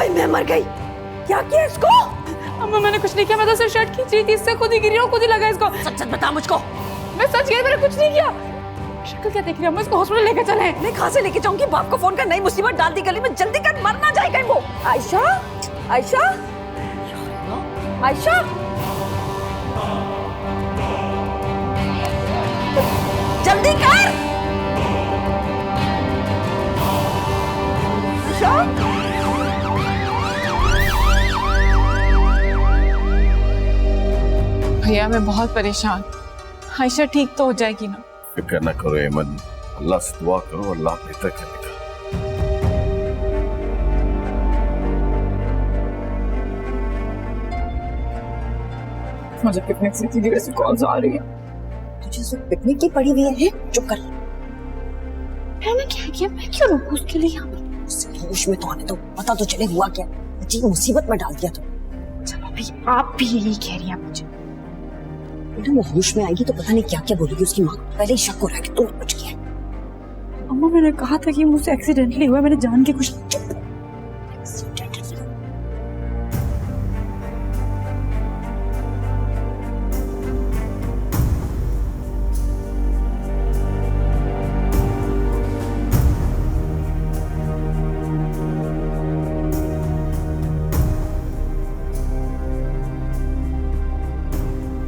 हाय मैं मर गई। क्या किया इसको? अम्मा मैंने कुछ नहीं किया, मैं तो सिर्फ शर्ट खींच रही थी, इससे खुद ही गिरी और खुद ही लगा इसको। सच सच बता मुझको। मैं सच कह रही, मैंने कुछ नहीं किया। शक्ल क्या देख रही है अम्मा, इसको हॉस्पिटल लेकर चले। मैं कहाँ से लेके जाऊंगी? बाप को फोन कर, नई मुसीबत डाल दी गली में, जल्दी कर, मर ना जाए कहीं वो। आयशा, आयशा, आयशा, जल्दी कर। आयशा, भैया मैं बहुत परेशान। आयशा ठीक तो हो जाएगी ना? फिक्र न करो एमन, अल्लाह से दुआ करो, अल्लाह बेहतर करेगा। मुझे पिकनिक से सीधी वैसे कॉल्स आ रही है। तुझे सिर्फ पिकनिक की पड़ी हुई है? चुप कर। मैंने क्या किया? मैं क्यों रुकूं उसके लिए यहाँ पर? उससे होश में तो आने दो, पता तो चले हुआ क्या। अजीब मुसीबत में डाल दिया तो। चलो अभी आप भी यही कह रही हैं मुझे। बेटा वो होश में आएगी तो पता नहीं क्या क्या बोलेगी उसकी माँ को। पहले ही शक हो रहा है कि तुम कुछ किया। अम्मा मैंने कहा था कि मुझसे एक्सीडेंटली हुआ, मैंने जान के कुछ।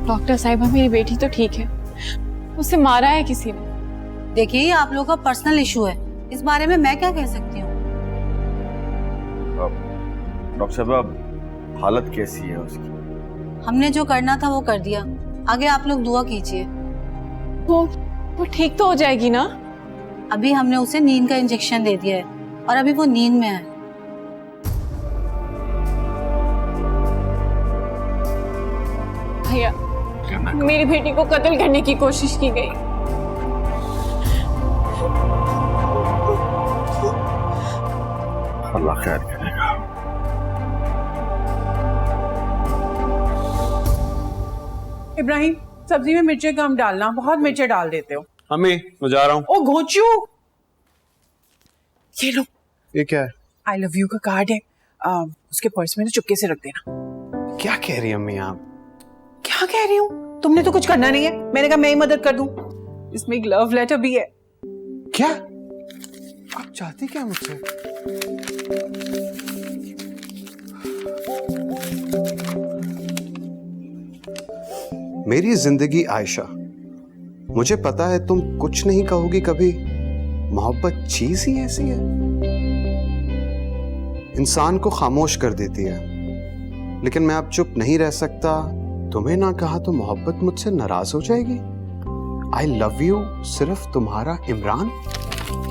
डॉक्टर साहिबा मेरी बेटी तो ठीक है, उसे मारा है किसी ने। देखिए आप लोगों का पर्सनल इशू है, इस बारे में मैं क्या कह सकती हूँ। डॉक्टर साहब हालत कैसी है उसकी? हमने जो करना था वो कर दिया, आगे आप लोग दुआ कीजिए। वो ठीक तो हो जाएगी ना? अभी हमने उसे नींद का इंजेक्शन दे दिया है और अभी वो नींद में है। भैया मेरी बेटी को कत्ल करने की कोशिश की गई। अल्लाह खैर करेगा। इब्राहिम सब्जी में मिर्चें कम डालना, बहुत मिर्चें डाल देते हो। अम्मी मैं जा रहा हूँ। ओ घोचू, ये लो, ये क्या है? आई लव यू का कार्ड है, उसके पर्स में ना चुपके से रख देना। क्या कह रही है अम्मी आप? क्या कह रही हूँ? तुमने तो कुछ करना नहीं है, मैंने कहा मैं ही मदद कर दूं। इसमें एक लव लेटर भी है। क्या आप चाहती क्या मुझसे? मेरी जिंदगी आयशा, मुझे पता है तुम कुछ नहीं कहोगी कभी। मोहब्बत चीज ही ऐसी है, इंसान को खामोश कर देती है। लेकिन मैं अब चुप नहीं रह सकता। तुम्हें ना कहा तो मोहब्बत मुझसे नाराज हो जाएगी। आई लव यू सिर्फ तुम्हारा इमरान।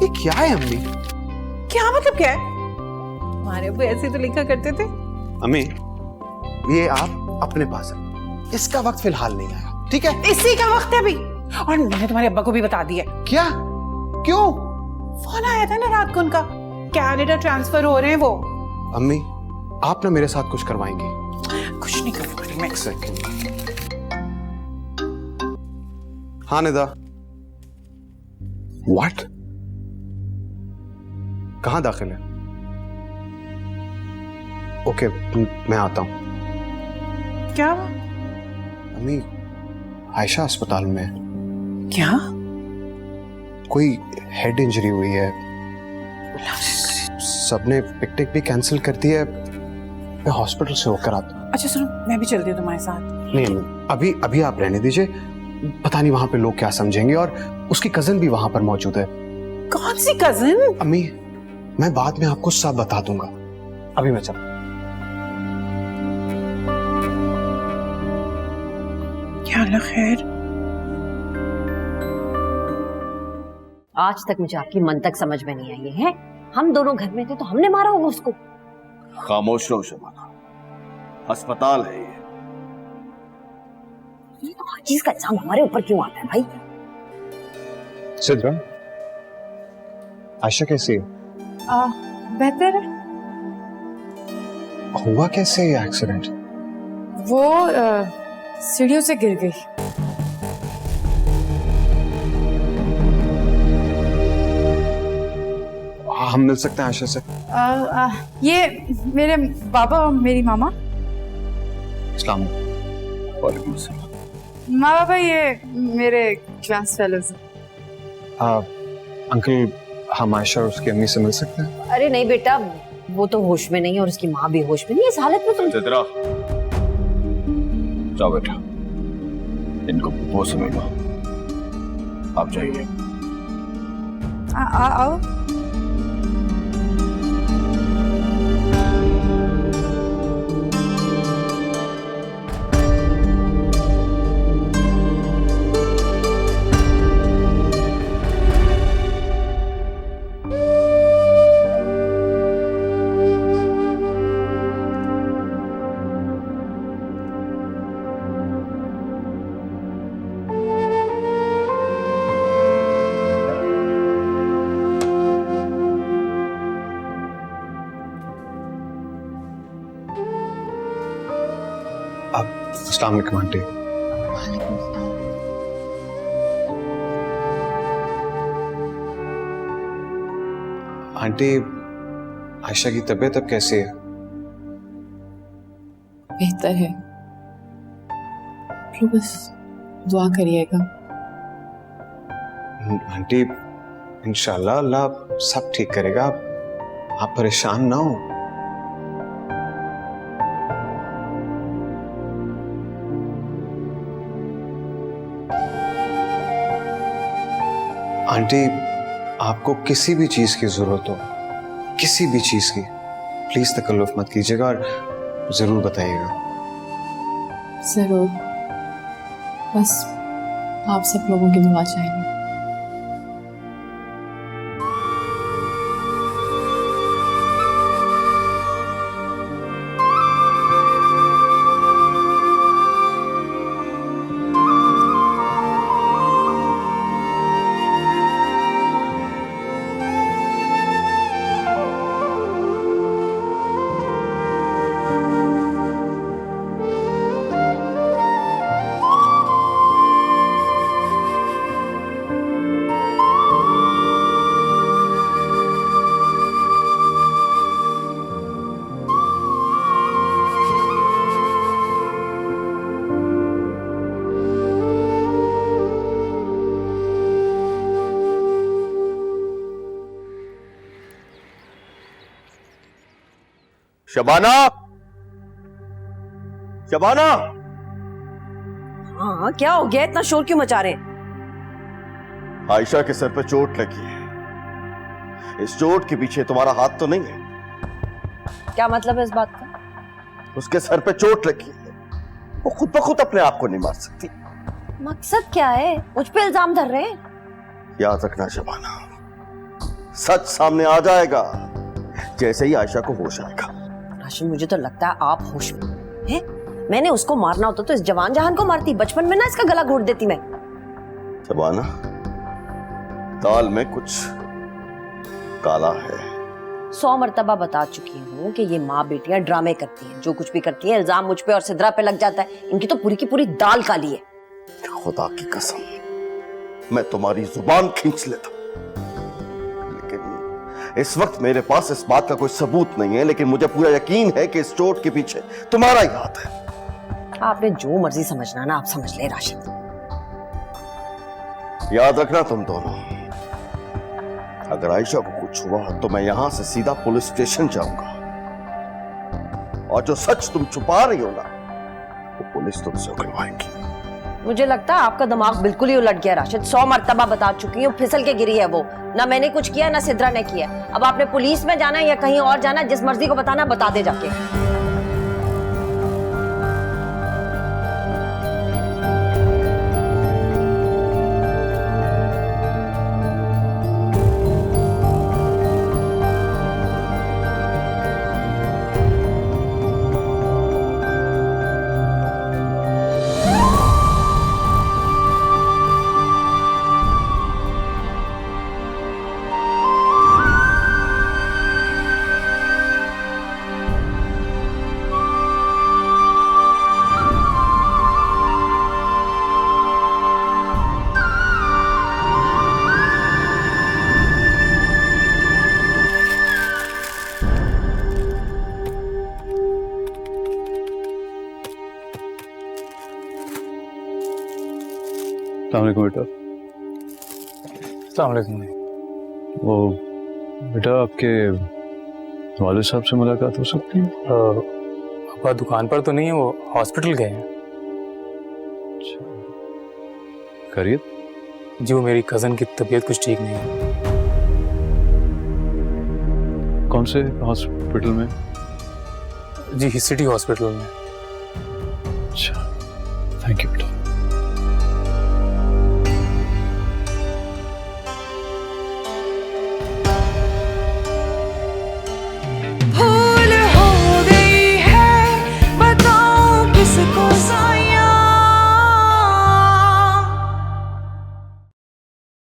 ये क्या है अम्मी? क्या मतलब क्या है? हमारे अब्बू ऐसे तो लिखा करते थे। अम्मी ये आप अपने पास है, इसका वक्त फिलहाल नहीं आया, ठीक है? इसी का वक्त है अभी। और मैंने तुम्हारे अब्बा को भी बता दिया। क्या? क्यों? फोन आया था ना रात को उनका, कनाडा ट्रांसफर हो रहे हैं वो। अम्मी आप ना मेरे साथ कुछ करवाएंगी? कुछ नहीं करूंगा मैं। एक सेकंड। हाँ निदा। व्हाट? कहाँ दाखिल है? ओके मैं आता हूं। क्या? अम्मी आयशा अस्पताल में है। क्या? कोई हेड इंजरी हुई है, सबने पिकनिक भी कैंसिल कर दी है। मैं हॉस्पिटल से होकर आता हूँ। अच्छा सुनो, मैं भी चलती हूँ तुम्हारे साथ। नहीं अभी अभी आप रहने दीजिए, पता नहीं वहां पे लोग क्या समझेंगे। और उसकी कजन भी वहां पर मौजूद है। कौन सी कजन? अम्मी मैं बाद में आपको सब बता दूंगा, अभी मैं चल। क्या अल्लाह खैर। आज तक मुझे आपकी मंतक समझ में नहीं आई है। हम दोनों घर में थे तो हमने मारा होगा उसको। खामोश रहो शबाना, अस्पताल है ये तो हर चीज का इल्जाम हमारे ऊपर क्यों आता है भाई? सिद्रा आयशा कैसी है? बेहतर है। हुआ कैसे ये एक्सीडेंट? वो सीढ़ियों से गिर गई। हम मिल सकते हैं आयशा से? ये मेरे बाबा और मेरी मामा। अस्सलाम वालेकुम। माँ बाबा ये मेरे क्लास फेलोज हैं। अंकल, हम आयशा और उसकी अम्मी से मिल सकते हैं? अरे नहीं बेटा, वो तो होश में नहीं है और उसकी माँ भी होश में नहीं है। इस हालत में तुम चित्रा, जाओ बेटा, इनको वो समझ लो। आप जाइए। आओ। अस्सलाम वालेकुम आंटी। आंटी, आयशा की तबीयत अब कैसी है? बेहतर है, तो बस दुआ करिएगा। आंटी, इंशाल्लाह अल्लाह सब ठीक करेगा, आप परेशान ना हो। आंटी, आपको किसी भी चीज की जरूरत हो, किसी भी चीज की, प्लीज तकल्लुफ मत कीजिएगा और जरूर बताइएगा। जरूर, बस आप सब लोगों की दुआ चाहिए। शबाना, शबाना। हाँ, क्या हो गया? इतना शोर क्यों मचा रहे हैं? आयशा के सर पर चोट लगी है। इस चोट के पीछे तुम्हारा हाथ तो नहीं है? क्या मतलब है इस बात का? उसके सर पे चोट लगी है, वो खुद ब खुद अपने आप को नहीं मार सकती। मकसद क्या है? मुझ पे इल्जाम धर रहे हैं? याद रखना शबाना, सच सामने आ जाएगा जैसे ही आयशा को होश आएगा। राशिद, मुझे तो लगता है आप होश में हैं। मैंने उसको मारना होता तो इस जवान जहान को मारती। बचपन में ना इसका गला घोट देती मैं। शबाना, दाल में कुछ काला है। 100 मर्तबा बता चुकी हूँ कि ये माँ बेटियां ड्रामे करती हैं। जो कुछ भी करती हैं इल्जाम मुझ पे और सिद्रा पे लग जाता है। इनकी तो पूरी की पूरी दाल काली है। खुदा की कसम, मैं तुम्हारी जुबान खींच लेता, लेकिन इस वक्त मेरे पास इस बात का कोई सबूत नहीं है। लेकिन मुझे पूरा यकीन है कि इस चोट के पीछे तुम्हारा ही हाथ है। आपने जो मर्जी समझना ना आप समझ ले राशिद। याद रखना तुम दोनों, अगर आयशा को कुछ हुआ तो मैं यहां से सीधा पुलिस स्टेशन जाऊंगा, और जो सच तुम छुपा रही हो ना, वो पुलिस तुमसे उगलवाएगी। मुझे लगता है आपका दिमाग बिल्कुल ही उलट गया राशिद। 100 मर्तबा बता चुकी हूँ, फिसल के गिरी है वो। ना मैंने कुछ किया ना सिद्रा ने किया। अब आपने पुलिस में जाना या कहीं और जाना, जिस मर्जी को बताना बता दे जाके। अस्सलाम वालेकुम बेटा। अस्सलाम वालेकुम। वो बेटा आपके वालिद साहब से मुलाकात हो सकती है? पापा दुकान पर तो नहीं है, वो हॉस्पिटल गए हैं। खैरियत? जी वो मेरी कज़न की तबीयत कुछ ठीक नहीं है। कौन से हॉस्पिटल में? जी सिटी हॉस्पिटल में। अच्छा, थैंक यू बेटा।